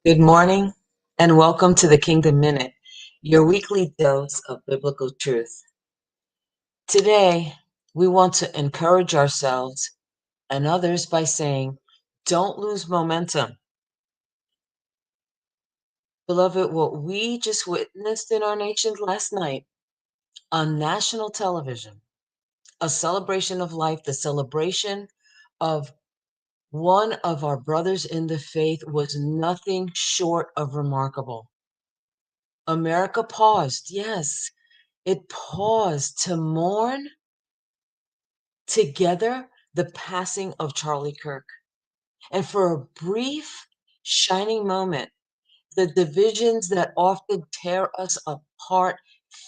Good morning and welcome to the Kingdom Minute, your weekly dose of biblical truth. Today, we want to encourage ourselves and others by saying, don't lose momentum. Beloved, what we just witnessed in our nation last night on national television, a celebration of life, the celebration of one of our brothers in the faith, was nothing short of remarkable. America paused, yes. It paused to mourn together the passing of Charlie Kirk. And for a brief, shining moment, the divisions that often tear us apart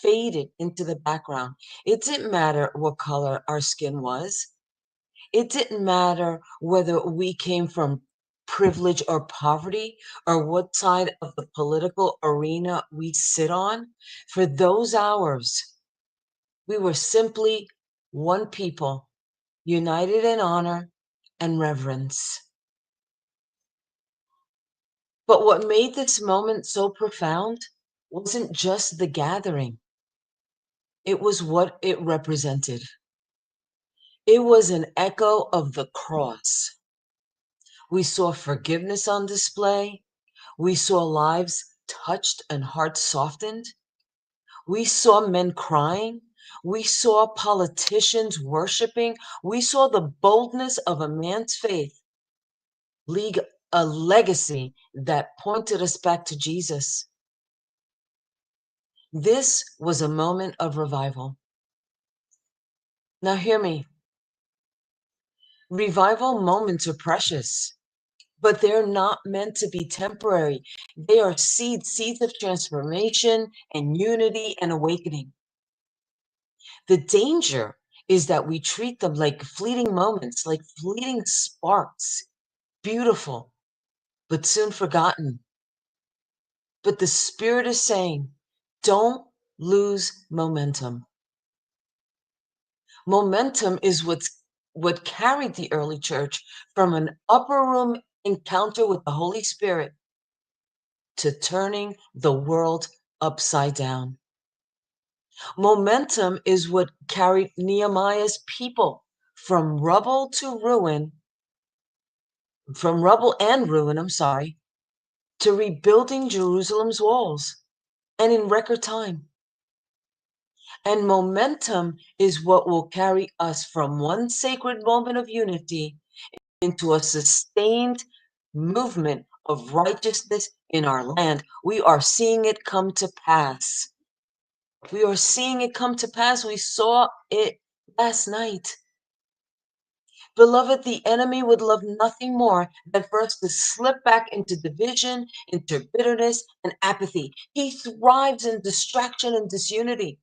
faded into the background. It didn't matter what color our skin was. It didn't matter whether we came from privilege or poverty or what side of the political arena we sit on. For those hours, we were simply one people, united in honor and reverence. But what made this moment so profound wasn't just the gathering, it was what it represented. It was an echo of the cross. We saw forgiveness on display. We saw lives touched and hearts softened. We saw men crying. We saw politicians worshiping. We saw the boldness of a man's faith leave a legacy that pointed us back to Jesus. This was a moment of revival. Now, hear me. Revival moments are precious, but they're not meant to be temporary. They are seeds of transformation and unity and awakening. The danger is that we treat them like fleeting moments, like fleeting sparks, beautiful, but soon forgotten. But the Spirit is saying, don't lose momentum. Momentum is what carried the early church from an upper room encounter with the Holy Spirit to turning the world upside down. Momentum is what carried Nehemiah's people from rubble to ruin, from rubble and ruin, to rebuilding Jerusalem's walls, and in record time. And momentum is what will carry us from one sacred moment of unity into a sustained movement of righteousness in our land. We are seeing it come to pass. We are seeing it come to pass. We saw it last night. Beloved, the enemy would love nothing more than for us to slip back into division, into bitterness and apathy. He thrives in distraction and disunity.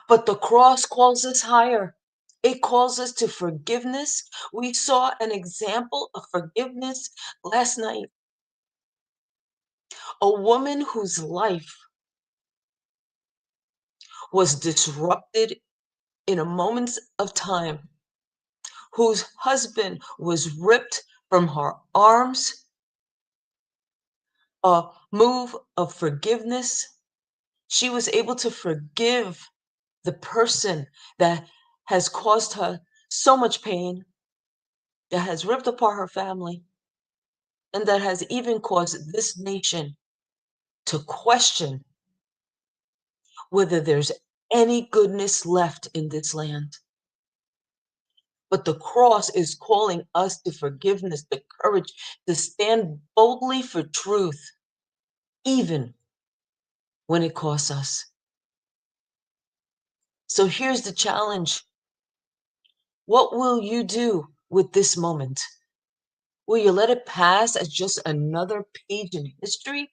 But the cross calls us higher. It calls us to forgiveness. We saw an example of forgiveness last night. A woman whose life was disrupted in a moment of time, whose husband was ripped from her arms, a move of forgiveness. She was able to forgive the person that has caused her so much pain, that has ripped apart her family, and that has even caused this nation to question whether there's any goodness left in this land. But the cross is calling us to forgiveness, the courage to stand boldly for truth, even when it costs us. So here's the challenge. What will you do with this moment? Will you let it pass as just another page in history?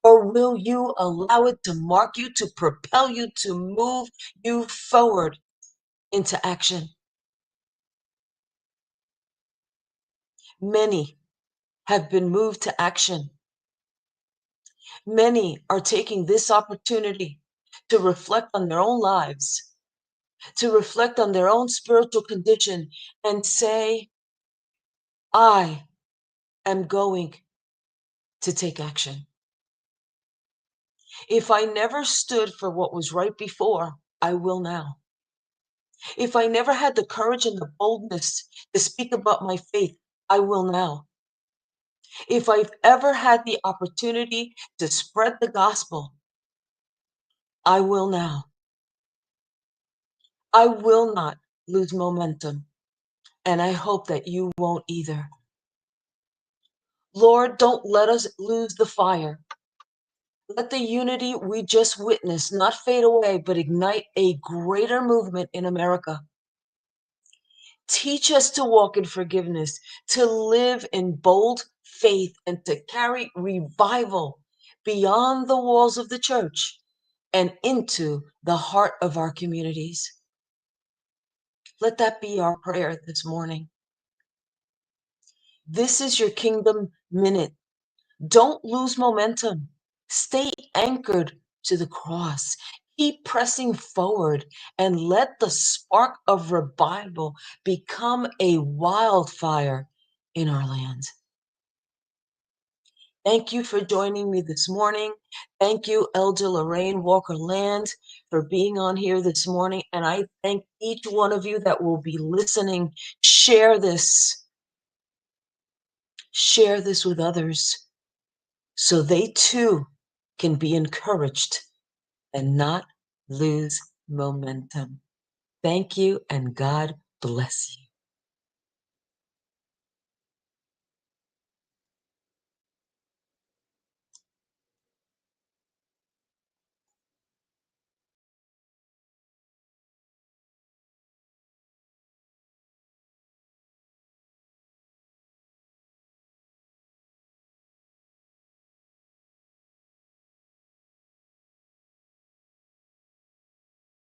Or will you allow it to mark you, to propel you, to move you forward into action? Many have been moved to action. Many are taking this opportunity to reflect on their own lives, to reflect on their own spiritual condition and say, I am going to take action. If I never stood for what was right before, I will now. If I never had the courage and the boldness to speak about my faith, I will now. If I've ever had the opportunity to spread the gospel, I will now. I will not lose momentum, and I hope that you won't either. Lord, don't let us lose the fire. Let the unity we just witnessed not fade away, but ignite a greater movement in America. Teach us to walk in forgiveness, to live in bold faith, and to carry revival beyond the walls of the church and into the heart of our communities. Let that be our prayer this morning. This is your Kingdom Minute. Don't lose momentum. Stay anchored to the cross. Keep pressing forward and let the spark of revival become a wildfire in our land. Thank you for joining me this morning. Thank you, Elder Lorraine Walker Land, for being on here this morning. And I thank each one of you that will be listening. Share this with others so they too can be encouraged and not lose momentum. Thank you, and God bless you.